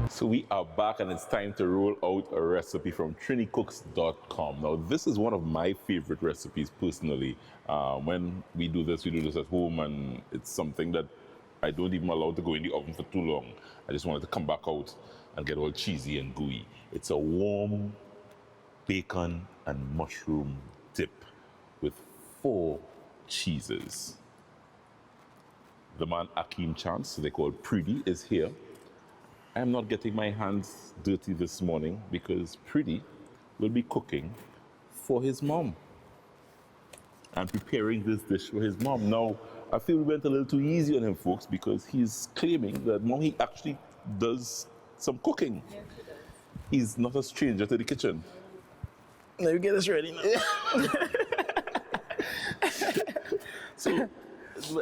So we are back and it's time to roll out a recipe from TriniCooks.com. Now this is one of my favorite recipes personally. When we do this at home, and it's something that I don't even allow to go in the oven for too long. I just wanted to come back out and get all cheesy and gooey. It's a warm bacon and mushroom dip with 4 cheeses. The man Akeem Chance, they call Preedy, is here. I'm not getting my hands dirty this morning because Preedy will be cooking for his mom and preparing this dish for his mom. Now, I feel we went a little too easy on him, folks, because he's claiming that mom, he actually does some cooking. Yes, he does. He's not a stranger to the kitchen. Let me get this ready now. So,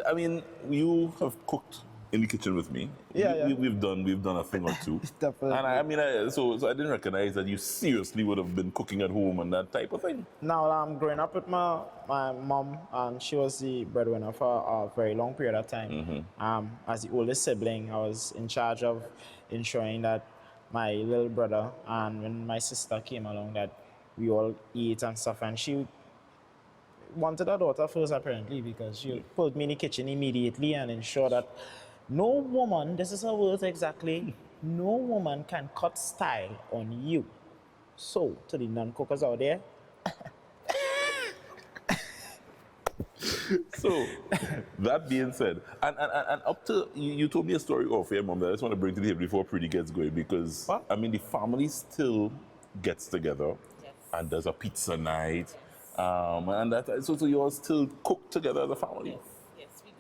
I mean, you have cooked in the kitchen with me. Yeah. We've done a thing or two. Definitely. And I mean, so I didn't recognize that you seriously would have been cooking at home and that type of thing. Now, I'm growing up with my mom, and she was the breadwinner for a very long period of time. As the oldest sibling, I was in charge of ensuring that my little brother and when my sister came along, that we all eat and stuff. And she wanted a daughter first, apparently, because she pulled me in the kitchen immediately and ensured that no woman, this is her words exactly, no woman can cut style on you. So, to the non-cookers out there, So, that being said, and up to, you told me a story off here, Mom, that I just want to bring to the table before Preedy gets going, because, What? I mean, the family still gets together Yes. and does a pizza night. And that, so you all still cook together as a family? Yes, we do.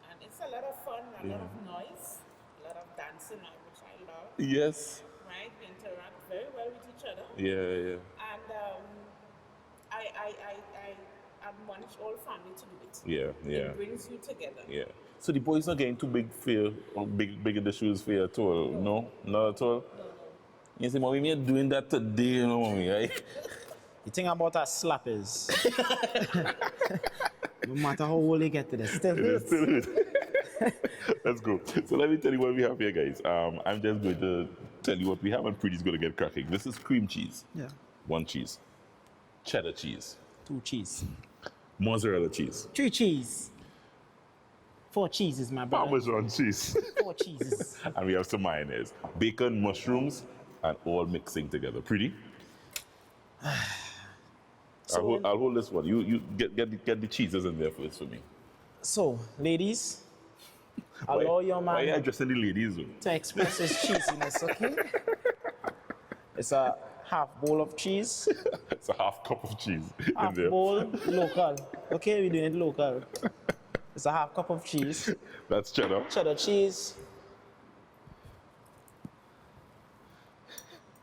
And it's a lot of fun, a lot of noise, a lot of dancing, which I love. Yes. Right? We interact very well with each other. Yeah. And I admonish all family to do it. Yeah. It brings you together. Yeah. So the boys not getting too big for you, or big in the shoes for you at all? No? Not at all? No. You say, Mommy, me doing that today, you know, Mommy, right? the thing about a slap is, no matter how old they get to this, still hurts. Let's go. So let me tell you what we have here, guys. I'm just going to tell you what we have, and Preedy's going to get cracking. This is cream cheese. Yeah. 1 cheese. Cheddar cheese. 2 cheese. Mozzarella cheese. 3 cheese. 4 cheeses, my brother. Parmesan cheese. 4 cheeses. And we have some mayonnaise. Bacon, mushrooms, and all mixing together. Preedy? I'll hold this one. You get the cheeses in there first for me. So, ladies, allow your Why are you man addressing the ladies, though? to express his cheesiness, okay? It's a half bowl of cheese, It's a half cup of cheese in half there. bowl local. Okay, we're doing it local. It's a half cup of cheese, That's cheddar. cheddar cheese.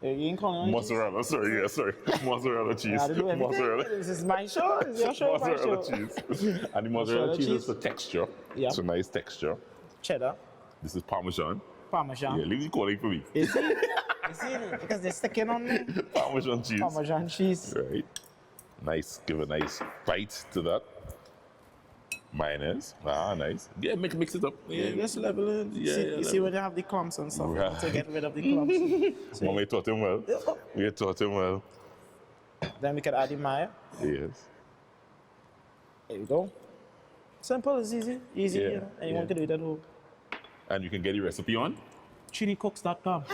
You ain't calling it Mozzarella, sorry. Mozzarella cheese. I do everything. Mozzarella. This is my show. This is your show, my Mozzarella show. cheese. And the mozzarella cheese is for texture. Yeah. It's a nice texture. Cheddar, This is Parmesan. Parmesan. Yeah, leave the calling for me. You see? You see? Because they're sticking on me. Parmesan cheese. Parmesan cheese. Right. Nice. Give a nice bite to that. Mayonnaise. Nice. Yeah, mix it up. Yeah. Just level it. Yeah, You see when you have the clumps and stuff, Right. to get rid of the clumps. Mom, we taught him well. We taught him well. Then we can add the mayo. Yes. There we go. Simple, it's easy. Easy, Yeah, you know. Anyone yeah. can do it at home. And you can get the recipe on? ChiliCooks.com.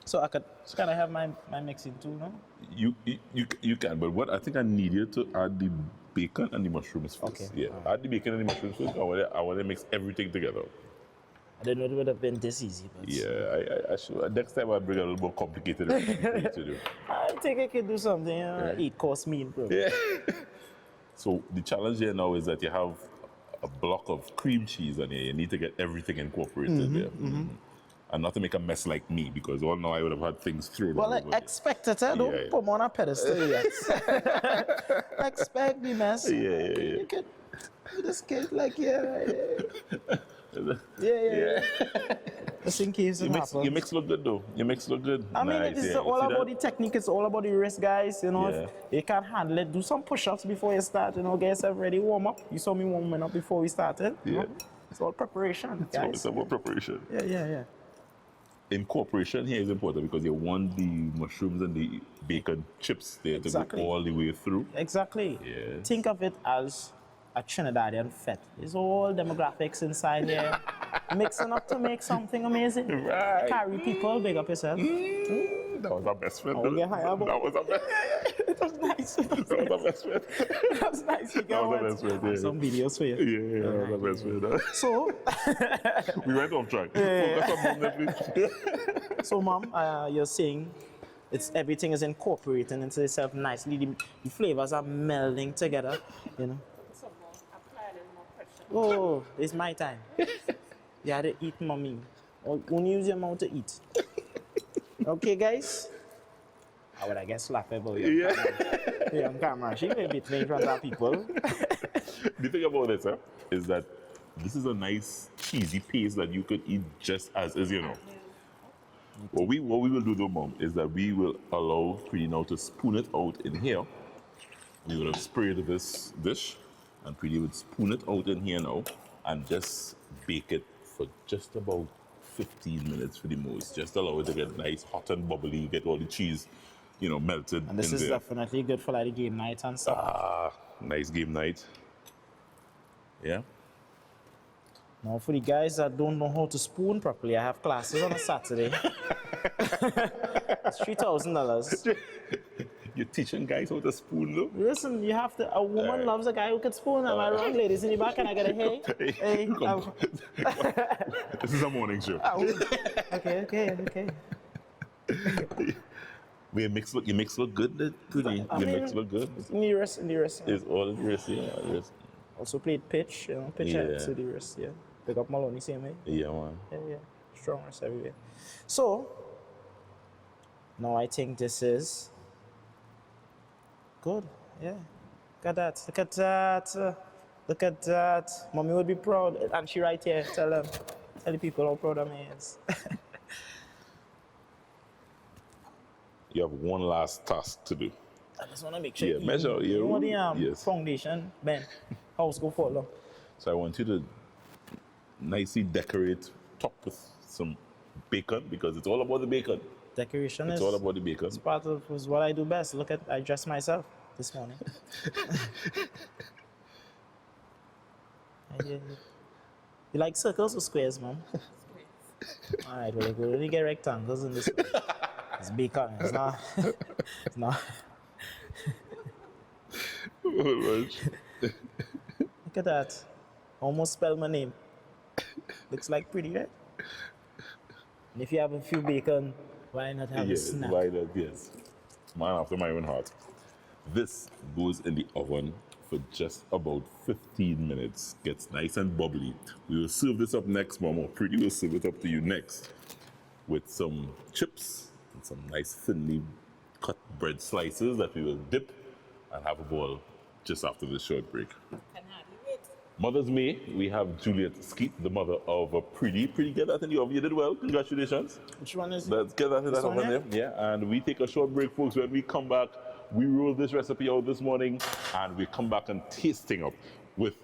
So can I have my mixing too, no? You can, but what I think I need you to add the bacon and the mushrooms first. Okay. Yeah, add the bacon and the mushrooms first. I want to mix everything together. I didn't know it would have been this easy, but Yeah, I should. Next time I'll bring a little more complicated recipe for you to do. I think I can do something. 8-course meal, bro. Yeah. So the challenge here now is that you have a block of cream cheese and you need to get everything incorporated there. And not to make a mess like me, because all now I would have had things thrown Well, all over. expect it, don't Yeah. put me on a pedestal yet. Expect the mess. Yeah. You can do this kid like, yeah. Just in case it happens. Your mix look good though. Your mix look good. I mean, Nice, it's yeah. all See about that? the technique. It's all about the wrist, guys. You know, Yeah. if you can't handle it, do some push-ups before you start. You know, get yourself ready, warm up. You saw me warming up before we started. You Yeah. know? It's all preparation, So guys. it's about preparation. Yeah. incorporation here is important because you want the mushrooms and the bacon chips there Exactly. to go all the way through. Exactly. Yes. Think of it as a Trinidadian fete. It's all demographics inside here, mixing up to make something amazing. Right. Carry people, big up yourself. That was our best friend. Oh, yeah, hi, That was our best. It was nice. That was our best friend. That was nice. You That was our best friend. Yeah. some videos for you. Yeah, that was our best friend. So, We went off track. Focus on mom, please. so, Mom, you're saying everything is incorporating into itself nicely. The flavors are melding together. You know. So more, apply a little more pressure. Oh, it's my time. You had to eat, mommy. Or only use your mouth to eat. Okay, guys. I would, I guess, slap her about you. Yeah, on camera. She may beat me in front of people. The thing about it, is that this is a nice cheesy paste that you could eat just as is, you know. What we will do though, Mom, is that we will allow Preedy now to spoon it out in here. We would have sprayed this dish, and Preedy would spoon it out in here now, and just bake it for just about 15 minutes for the most. Just allow it to get nice, hot and bubbly, get all the cheese, you know, melted And this in is there. definitely good for like the game night and stuff. Ah, nice game night. Yeah. Now, for the guys that don't know how to spoon properly, I have classes on a Saturday. It's $3,000. You're teaching guys how to spoon, though? Listen, you have to. A woman loves a guy who can spoon. Am I wrong, ladies in the back? Can I get a hey? Hey. Come. This is a morning show. Okay. You mix look good, Preedy. I You mean, mix look good. In the wrist. It's all in the wrist, yeah. Wrist. Also played pitch, pitch Yeah. out to the wrist, yeah. Pick up Maloney, same way. Yeah, man. Yeah. Strong wrist everywhere. So, now I think this is good. Yeah. Look at that. Mommy would be proud. And she right here. Tell the people how proud of me is. You have one last task to do. I just want to make sure Yeah, measure you your know the yes. foundation, Ben. House go follow. So I want you to nicely decorate top with some bacon because it's all about the bacon. Decoration It's is all about the bacon. part of is what I do best. Look at I dressed myself this morning. You like circles or squares, Mom? All right, well, we'll only get rectangles in this one. It's bacon. It's not. It's not. Look at that. Almost spelled my name. Looks like Preedy, right? And if you have a few bacon, why not have a Yes, snack? why not? Yes. Man after my own heart. This goes in the oven for just about 15 minutes. Gets nice and bubbly. We will serve this up next, Mom, or Preedy will serve it up to you next with some chips and some nice thinly cut bread slices that we will dip and have a bowl just after this short break. Can hardly wait. Mother's May, we have Juliet Skeet, the mother of Preedy. Preedy, get that in the oven. You did well. Congratulations. Which one is it? Let's get that in This that one oven there. here? Yeah, and we take a short break, folks. When we come back, we roll this recipe out this morning, and we come back and tasting up with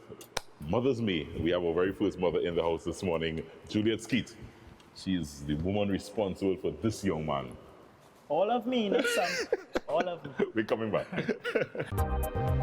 Mother's May. We have our very first mother in the house this morning, Juliet Skeet. She is the woman responsible for this young man. All of me, not some. All of me. We're coming back.